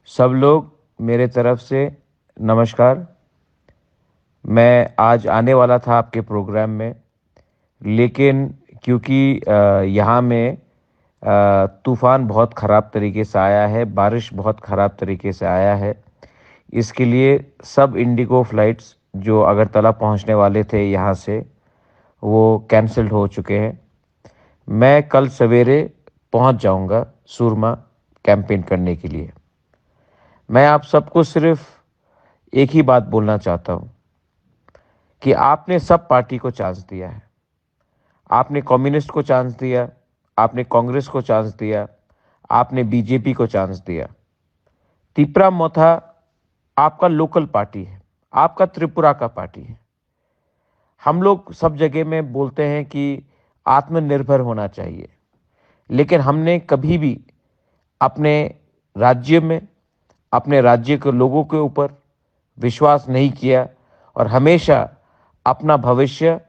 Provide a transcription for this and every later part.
सब लोग मेरे तरफ से नमस्कार। मैं आज आने वाला था आपके प्रोग्राम में, लेकिन क्योंकि यहाँ में तूफ़ान बहुत ख़राब तरीके से आया है, बारिश बहुत ख़राब तरीके से आया है। इसके लिए सब इंडिगो फ़्लाइट्स जो अगरतला पहुँचने वाले थे यहाँ से, वो कैंसल्ड हो चुके हैं। मैं कल सवेरे पहुँच जाऊँगा सुरमा कैंपेन करने के लिए। मैं आप सबको सिर्फ एक ही बात बोलना चाहता हूँ कि आपने सब पार्टी को चांस दिया है। आपने कम्युनिस्ट को चांस दिया, आपने कांग्रेस को चांस दिया, आपने बीजेपी को चांस दिया। तिपरा मोथा आपका लोकल पार्टी है, आपका त्रिपुरा का पार्टी है। हम लोग सब जगह में बोलते हैं कि आत्मनिर्भर होना चाहिए, लेकिन हमने कभी भी अपने राज्य में, अपने राज्य के लोगों के ऊपर विश्वास नहीं किया और हमेशा अपना भविष्य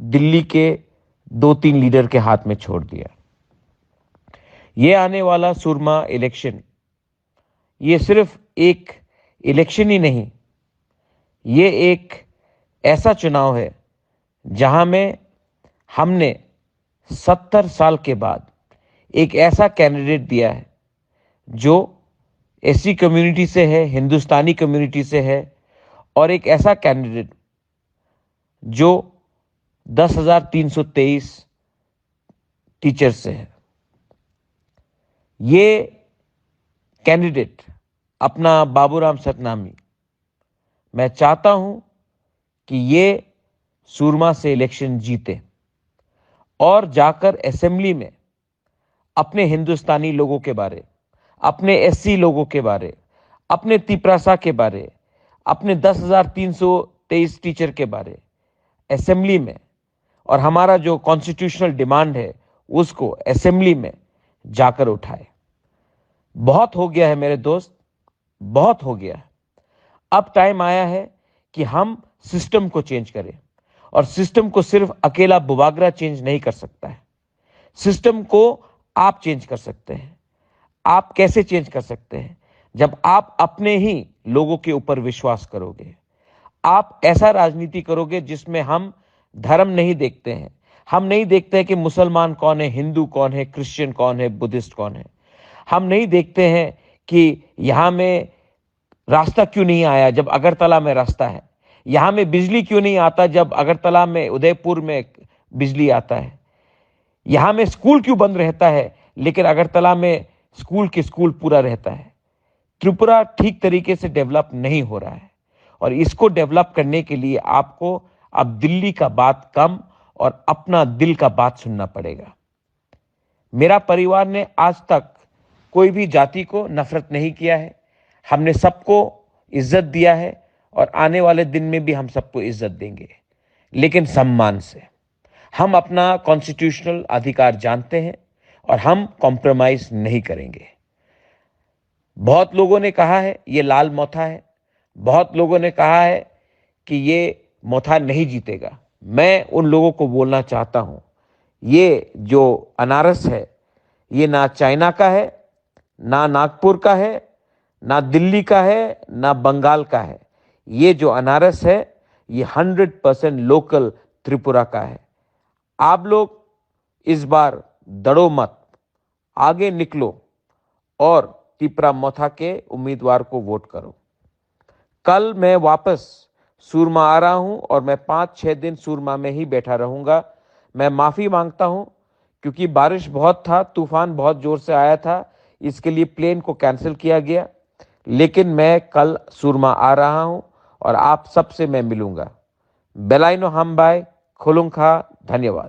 दिल्ली के 2-3 लीडर के हाथ में छोड़ दिया। ये आने वाला सुरमा इलेक्शन, ये सिर्फ एक इलेक्शन ही नहीं, ये एक ऐसा चुनाव है जहां में हमने 70 साल के बाद एक ऐसा कैंडिडेट दिया है जो एससी कम्युनिटी से है, हिंदुस्तानी कम्युनिटी से है, और एक ऐसा कैंडिडेट जो 10,323 टीचर से है। ये कैंडिडेट अपना बाबूराम सतनामी, मैं चाहता हूं कि ये सुरमा से इलेक्शन जीते और जाकर असेंबली में अपने हिंदुस्तानी लोगों के बारे, अपने एससी लोगों के बारे, अपने तिपरासा के बारे, अपने 10,323 टीचर के बारे असेंबली में, और हमारा जो कॉन्स्टिट्यूशनल डिमांड है उसको असेंबली में जाकर उठाए। बहुत हो गया है मेरे दोस्त, बहुत हो गया है। अब टाइम आया है कि हम सिस्टम को चेंज करें, और सिस्टम को सिर्फ अकेला बुबागरा चेंज नहीं कर सकता है। सिस्टम को आप चेंज कर सकते हैं। आप कैसे चेंज कर सकते हैं? जब आप अपने ही लोगों के ऊपर विश्वास करोगे, आप ऐसा राजनीति करोगे जिसमें हम धर्म नहीं देखते हैं। हम नहीं देखते हैं कि मुसलमान कौन है, हिंदू कौन है, क्रिश्चियन कौन है, बुद्धिस्ट कौन है। हम नहीं देखते हैं कि यहां में रास्ता क्यों नहीं आया जब अगरतला में रास्ता है। यहां में बिजली क्यों नहीं आता जब अगरतला में, उदयपुर में बिजली आता है। यहां में स्कूल क्यों बंद रहता है लेकिन अगरतला में स्कूल पूरा रहता है। त्रिपुरा ठीक तरीके से डेवलप नहीं हो रहा है, और इसको डेवलप करने के लिए आपको अब दिल्ली का बात कम और अपना दिल का बात सुनना पड़ेगा। मेरा परिवार ने आज तक कोई भी जाति को नफरत नहीं किया है। हमने सबको इज्जत दिया है, और आने वाले दिन में भी हम सबको इज्जत देंगे, लेकिन सम्मान से। हम अपना कॉन्स्टिट्यूशनल अधिकार जानते हैं और हम कॉम्प्रोमाइज नहीं करेंगे। बहुत लोगों ने कहा है ये लाल मोथा है, बहुत लोगों ने कहा है कि ये मोथा नहीं जीतेगा। मैं उन लोगों को बोलना चाहता हूं, ये जो अनारस है, ये ना चाइना का है, ना नागपुर का है, ना दिल्ली का है, ना बंगाल का है। ये जो अनारस है ये 100% लोकल त्रिपुरा का है। आप लोग इस बार दड़ो मत, आगे निकलो और तिपरा मोथा के उम्मीदवार को वोट करो। कल मैं वापस सुरमा आ रहा हूं और मैं 5-6 दिन सुरमा में ही बैठा रहूंगा। मैं माफी मांगता हूं क्योंकि बारिश बहुत था, तूफान बहुत जोर से आया था, इसके लिए प्लेन को कैंसिल किया गया। लेकिन मैं कल सुरमा आ रहा हूं और आप सबसे मैं मिलूंगा। बेलाइनो हम बाय खुलुंखा, धन्यवाद।